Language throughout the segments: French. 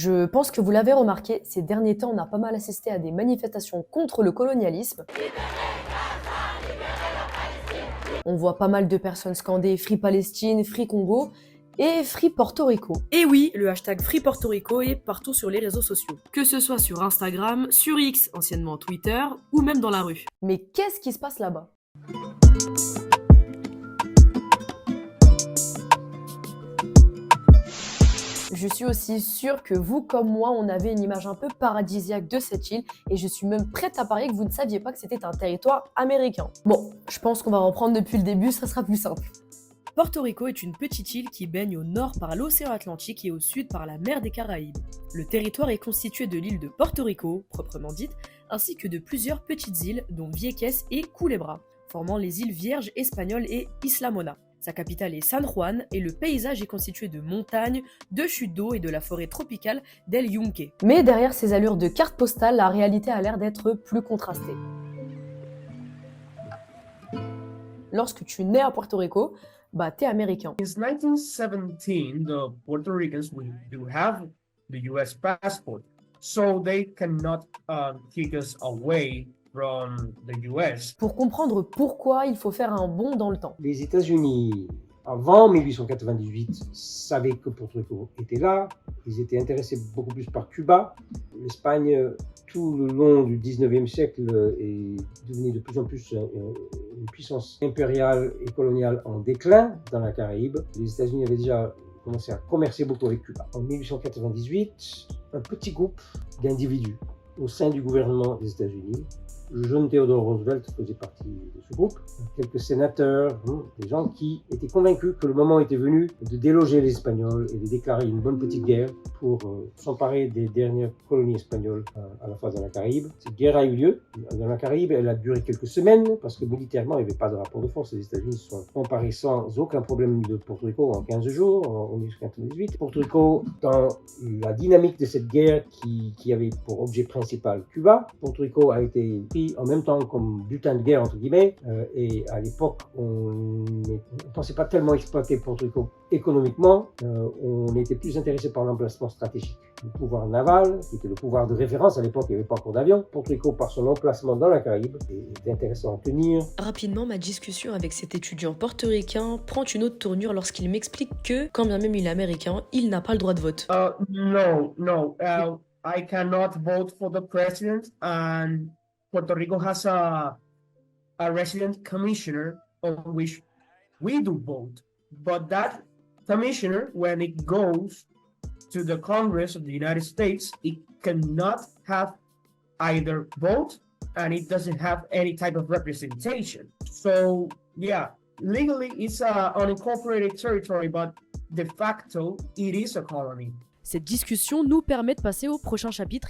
Je pense que vous l'avez remarqué, ces derniers temps, on a pas mal assisté à des manifestations contre le colonialisme. On voit pas mal de personnes scander Free Palestine, Free Congo et Free Porto Rico. Et oui, le hashtag Free Porto Rico est partout sur les réseaux sociaux. Que ce soit sur Instagram, sur X, anciennement Twitter, ou même dans la rue. Mais qu'est-ce qui se passe là-bas ? Je suis aussi sûre que vous, comme moi, on avait une image un peu paradisiaque de cette île et je suis même prête à parier que vous ne saviez pas que c'était un territoire américain. Bon, je pense qu'on va reprendre depuis le début, ça sera plus simple. Porto Rico est une petite île qui baigne au nord par l'océan Atlantique et au sud par la mer des Caraïbes. Le territoire est constitué de l'île de Porto Rico, proprement dite, ainsi que de plusieurs petites îles, dont Vieques et Culebra, formant les îles Vierges espagnoles et Isla Mona. Sa capitale est San Juan et le paysage est constitué de montagnes, de chutes d'eau et de la forêt tropicale d'El Yunque. Mais derrière ces allures de carte postale, la réalité a l'air d'être plus contrastée. Lorsque tu nais à Porto Rico, t'es américain. Since 1917, the Puerto Ricans do have the U.S. passport, so they cannot kick us away from the U.S. Pour comprendre pourquoi, il faut faire un bond dans le temps. Les États-Unis, avant 1898, savaient que Porto Rico était là. Ils étaient intéressés beaucoup plus par Cuba. L'Espagne, tout le long du 19e siècle, est devenue de plus en plus une puissance impériale et coloniale en déclin dans la Caraïbe. Les États-Unis avaient déjà commencé à commercer beaucoup avec Cuba. En 1898, un petit groupe d'individus au sein du gouvernement des États-Unis, le jeune Theodore Roosevelt faisait partie de ce groupe, quelques sénateurs, des gens qui étaient convaincus que le moment était venu de déloger les Espagnols et de déclarer une bonne petite guerre pour s'emparer des dernières colonies espagnoles à la fois dans la Caraïbe. Cette guerre a eu lieu dans la Caraïbe, elle a duré quelques semaines parce que militairement il n'y avait pas de rapport de force. Les États-Unis se sont emparés sans aucun problème de Porto Rico en 15 jours, en 1898. Porto Rico, dans la dynamique de cette guerre qui avait pour objet principal Cuba, Porto Rico a été pris en même temps comme butin de guerre entre guillemets et à l'époque on ne pensait pas tellement exploiter Porto Rico économiquement, on était plus intéressé par l'emplacement stratégique. Le pouvoir naval, qui était le pouvoir de référence à l'époque, il n'y avait pas encore d'avion. Porto Rico, par son emplacement dans la Caraïbe, était intéressant à tenir. Rapidement, ma discussion avec cet étudiant portoricain prend une autre tournure lorsqu'il m'explique que, quand bien même il est américain, il n'a pas le droit de vote. No. I cannot vote for the president, and Puerto Rico has a resident commissioner on which we do vote. But that commissioner, when it goes to the Congress of the United States, it cannot have either vote and it doesn't have any type of representation. So, yeah, legally it's an unincorporated territory, but de facto it is a colony. Cette discussion nous permet de passer au prochain chapitre.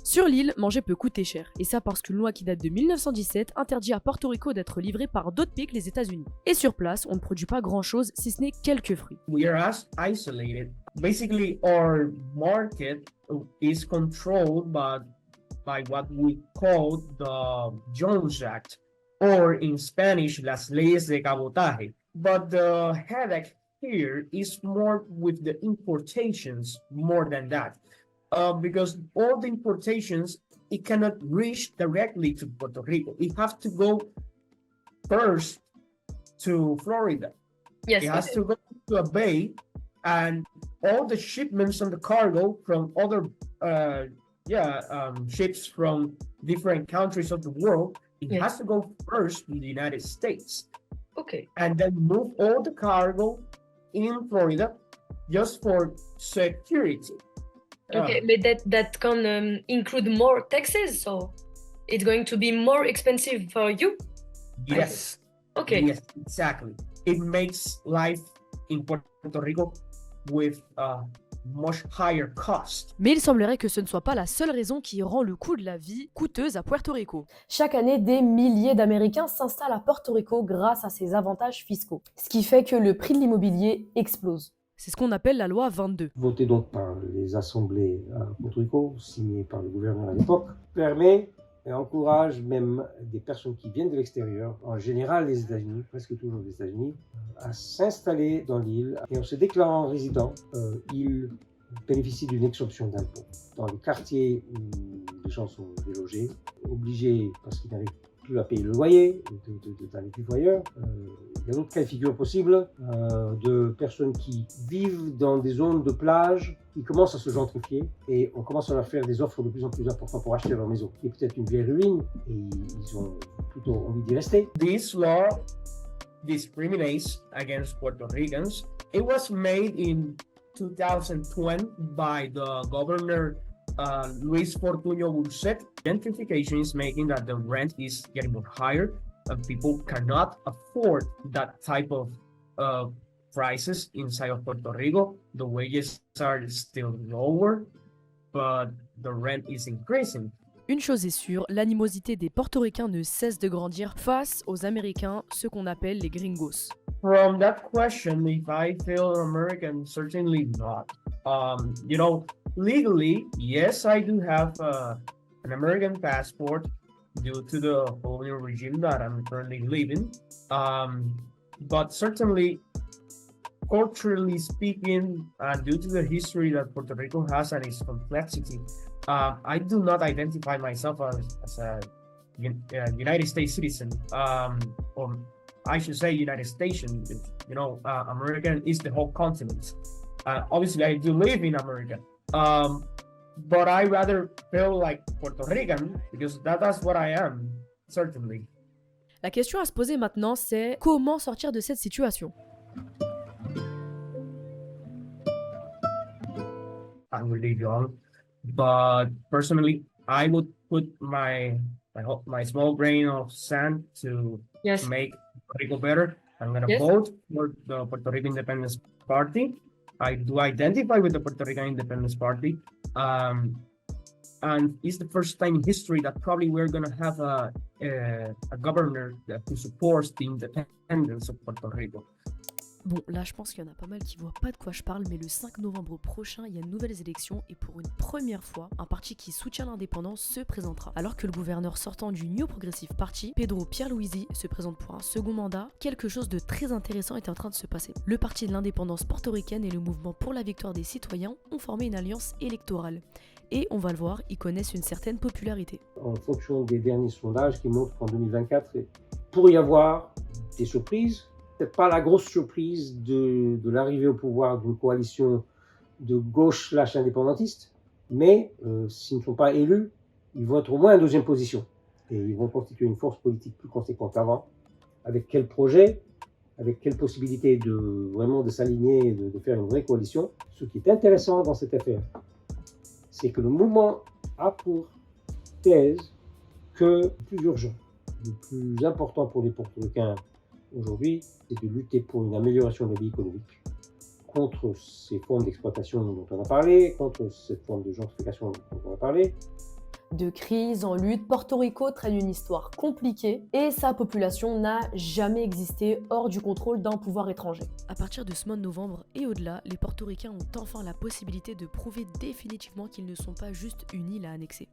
Sur l'île, manger peut coûter cher, et ça parce qu'une loi qui date de 1917 interdit à Porto Rico d'être livré par d'autres pays que les États-Unis. Et sur place, on ne produit pas grand-chose si ce n'est quelques fruits. We are isolated. Basically, our market is controlled by what we call the Jones Act, or in Spanish, las leyes de cabotaje. But the headache here is more with the importations more than that. Because all the importations, it cannot reach directly to Puerto Rico. It has to go first to Florida. Yes, it has to go to a bay, and all the shipments on the cargo from other ships from different countries of the world, it has to go first to the United States. Okay. And then move all the cargo in Florida just for security. Okay, but that can include more taxes, so it's going to be more expensive for you? Yes. Okay. Yes, exactly. It makes life in Puerto Rico with much higher cost. Mais il semblerait que ce ne soit pas la seule raison qui rend le coût de la vie coûteuse à Puerto Rico. Chaque année, des milliers d'Américains s'installent à Porto Rico grâce à ces avantages fiscaux, ce qui fait que le prix de l'immobilier explose. C'est ce qu'on appelle la loi 22. Votée donc par les assemblées à Porto Rico, signée par le gouverneur à l'époque, permet et encourage même des personnes qui viennent de l'extérieur, en général les États-Unis, presque toujours les États-Unis, à s'installer dans l'île. Et en se déclarant résident, ils bénéficient d'une exemption d'impôt. Dans les quartiers où les gens sont délogés, obligés parce qu'ils n'arrivent plus à payer le loyer, d'aller vivre ailleurs. Il y a d'autres cas de figure possibles de personnes qui vivent dans des zones de plage qui commencent à se gentrifier et on commence à leur faire des offres de plus en plus importantes pour acheter leur maison, qui est peut-être une vieille ruine et ils ont plutôt envie d'y rester. This law discriminates against Puerto Ricans. It was made in 2020 by the governor Luis Fortuño Burset. Gentrification is making that the rent is getting more higher and people cannot afford that type of prices inside of Puerto Rico. The wages are still lower, but the rent is increasing. Une chose est sûre, l'animosité des Portoricains ne cesse de grandir face aux Américains, ceux qu'on appelle les gringos. From that question, if I feel American, certainly not. You know, legally, yes, I do have an American passport due to the colonial regime that I'm currently living. But certainly, culturally speaking, due to the history that Puerto Rico has and its complexity, I do not identify myself as a United States citizen, or I should say United States. You know, American is the whole continent. Obviously, I do live in America, but I rather feel like Puerto Rican because that's what I am, certainly. La question à se poser maintenant, c'est comment sortir de cette situation? I'm really young, but personally, I would put my small grain of sand to make Puerto Rico better. I'm gonna vote for the Puerto Rico Independence Party. I do identify with the Puerto Rican Independence Party, and it's the first time in history that probably we're gonna have a governor who supports the independence of Puerto Rico. Bon, là je pense qu'il y en a pas mal qui voient pas de quoi je parle, mais le 5 novembre prochain, il y a de nouvelles élections et pour une première fois, un parti qui soutient l'indépendance se présentera. Alors que le gouverneur sortant du New Progressive Party, Pedro Pierluisi, se présente pour un second mandat, quelque chose de très intéressant est en train de se passer. Le parti de l'indépendance portoricaine et le mouvement pour la victoire des citoyens ont formé une alliance électorale. Et on va le voir, ils connaissent une certaine popularité. En fonction des derniers sondages qui montrent qu'en 2024, il pourrait y avoir des surprises. Peut-être pas la grosse surprise de l'arrivée au pouvoir d'une coalition de gauche/indépendantiste, mais s'ils ne sont pas élus, ils vont être au moins en deuxième position. Et ils vont constituer une force politique plus conséquente qu'avant. Avec quel projet, avec quelle possibilité de s'aligner, de faire une vraie coalition. Ce qui est intéressant dans cette affaire, c'est que le mouvement a pour thèse que le plus urgent, le plus important pour les Portoricains aujourd'hui, c'est de lutter pour une amélioration de la vie économique, contre ces formes d'exploitation dont on a parlé, contre cette forme de gentrification dont on a parlé. De crise en lutte, Porto Rico traîne une histoire compliquée et sa population n'a jamais existé hors du contrôle d'un pouvoir étranger. À partir de ce mois de novembre et au-delà, les Portoricains ont enfin la possibilité de prouver définitivement qu'ils ne sont pas juste une île à annexer.